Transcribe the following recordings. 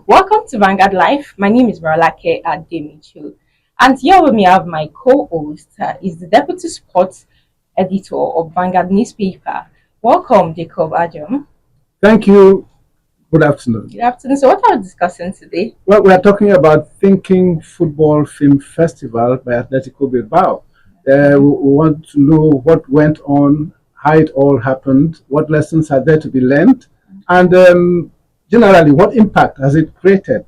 Welcome to Vanguard Live. My name is Marolake Ademiju. And here with me I have my co-host, is the Deputy Sports Editor of Vanguard newspaper. Welcome, Jacob Ajom. Thank you. Good afternoon. Good afternoon. So what are we discussing today? Well, we are talking about Thinking Football Film Festival by Athletic Bilbao. We want to know what went on, how it all happened, what lessons are there to be learned, and generally, what impact has it created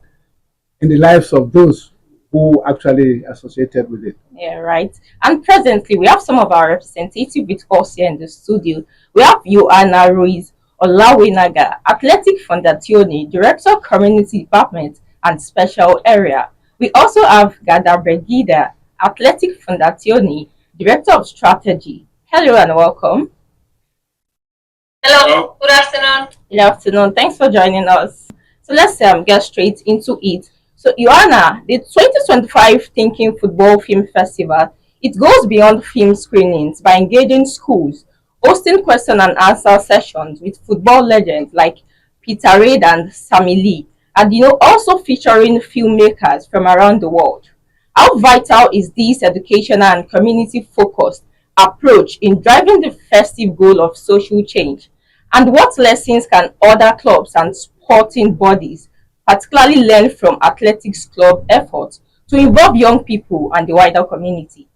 in the lives of those who actually associated with it. Yeah, right. And presently, we have some of our representatives with us here in the studio. We have Johana Ruiz-Olabuenaga, Athletic Fundazioa, Director of Community Department and Special Area. We also have Galder, Athletic Fundazioa, Director of Strategy. Hello and welcome. Hello, good afternoon. Good afternoon. Thanks for joining us. So let's get straight into it. So, Joanna, the 2025 Thinking Football Film Festival, it goes beyond film screenings by engaging schools, hosting question and answer sessions with football legends like Peter Reid and Sammy Lee, and also featuring filmmakers from around the world. How vital is this educational and community-focused approach in driving the festive goal of social change? And what lessons can other clubs and sporting bodies particularly learn from athletics club efforts to involve young people and the wider community?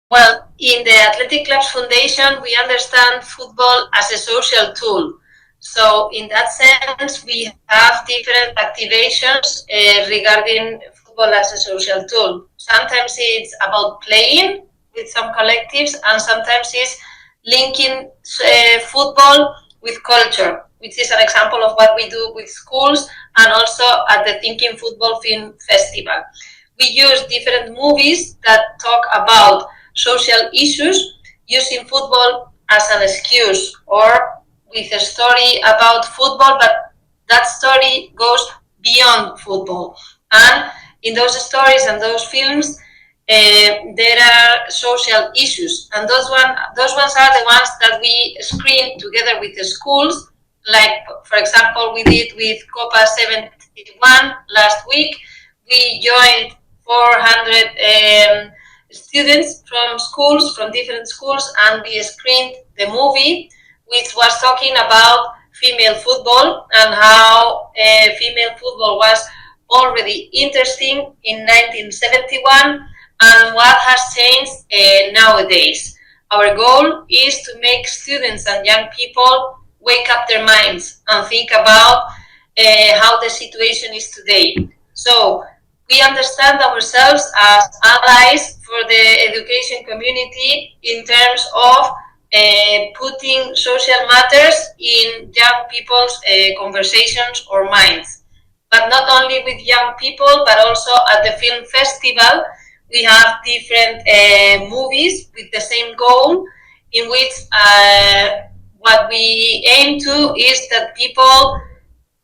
Well, in the Athletic Clubs Foundation, we understand football as a social tool. So in that sense, we have different activations regarding football as a social tool. Sometimes it's about playing with some collectives, and sometimes it's linking football with culture, which is an example of what we do with schools and also at the Thinking Football Film Festival. We use different movies that talk about social issues using football as an excuse, or with a story about football, but that story goes beyond football. And in those stories and those films, there are social issues, and those ones are the ones that we screen together with the schools. Like, for example, we did with Copa 71 last week. We joined 400 students from different schools, and we screened the movie, which was talking about female football and how female football was already interesting in 1971 and what has changed nowadays. Our goal is to make students and young people wake up their minds and think about how the situation is today. So we understand ourselves as allies for the education community in terms of putting social matters in young people's conversations or minds. But not only with young people, but also at the film festival, we have different movies with the same goal, in which what we aim to is that people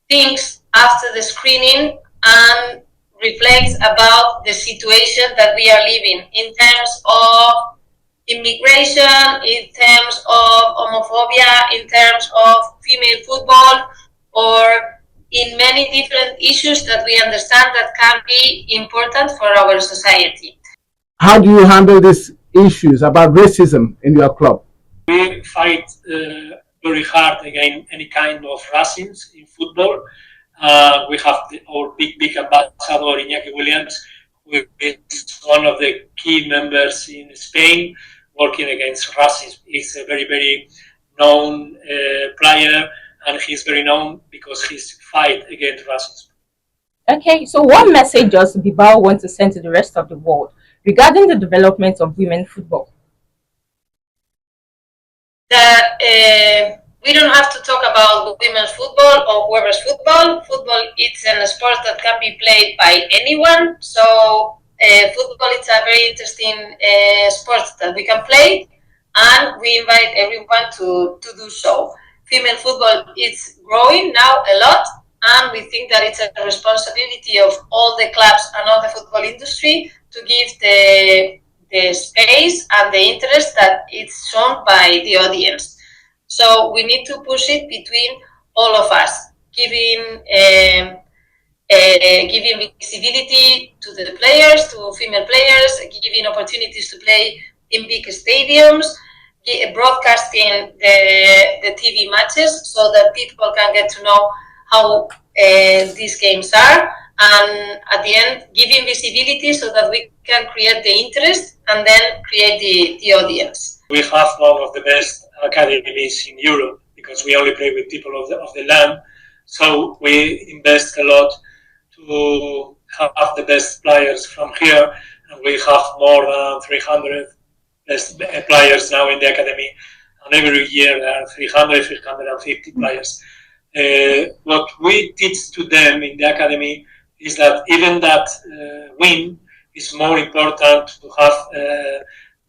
think after the screening and reflects about the situation that we are living in terms of immigration, in terms of homophobia, in terms of female football, or in many different issues that we understand that can be important for our society. How do you handle these issues about racism in your club? We fight very hard against any kind of racism in football. We have our big ambassador, Iñaki Williams, who is one of the key members in Spain working against racism. He's a very known player, and he's very known because he's fight against racism. Okay, so what message does Bilbao want to send to the rest of the world regarding the development of women football? That we don't have to talk about women's football or whoever's football. Football is a sport that can be played by anyone. So football is a very interesting sport that we can play, and we invite everyone to do so. Female football is growing now a lot, and we think that it's a responsibility of all the clubs and all the football industry to give the space and the interest that it's shown by the audience. So we need to push it between all of us, giving giving visibility to the players, to female players, giving opportunities to play in big stadiums, broadcasting the TV matches so that people can get to know how these games are, and at the end giving visibility so that we can create the interest and then create the audience. We have one of the best academies in Europe because we only play with people of the land, so we invest a lot to have the best players from here, and we have more than 300 best players now in the academy, and every year there are 300, 350 players. What we teach to them in the academy is that even that win is more important to have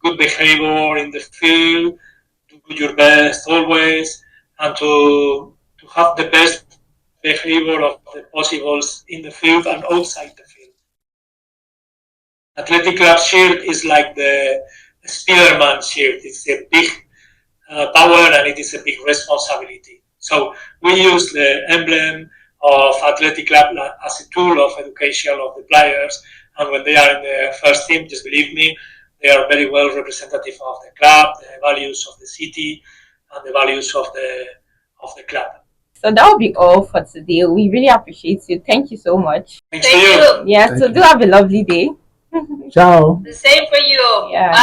good behavior in the field, to do your best always, and to have the best behavior of the possibles in the field and outside the field. Athletic Club shirt is like the Spider-Man shirt. It's a big power and it is a big responsibility. So we use the emblem of Athletic Club as a tool of education of the players, and when they are in the first team, just believe me, they are very well representative of the club, the values of the city, and the values of the club. So that will be all for today. We really appreciate you. Thank you so much. Thanks to you. Yeah, Thank so you. do have a lovely day. Ciao. The same for you. Yeah.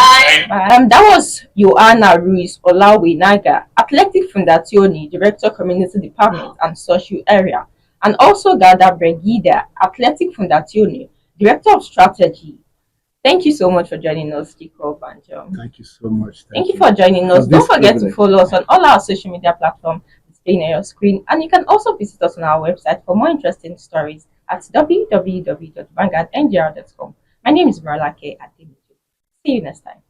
Bye. That was Johana Ruiz-Olabuenaga, Athletic Fundazioa, Director Community Department and Social Area, and also Galder Reguera, Athletic Fundazioa, Director of Strategy. Thank you so much for joining us, Jacob and John. Thank you so much. Thank you for joining us. Don't forget to follow us on all our social media platforms displaying on your screen, and you can also visit us on our website for more interesting stories at www.vanguardngr.com. My name is Marolake Ademiju. See you next time.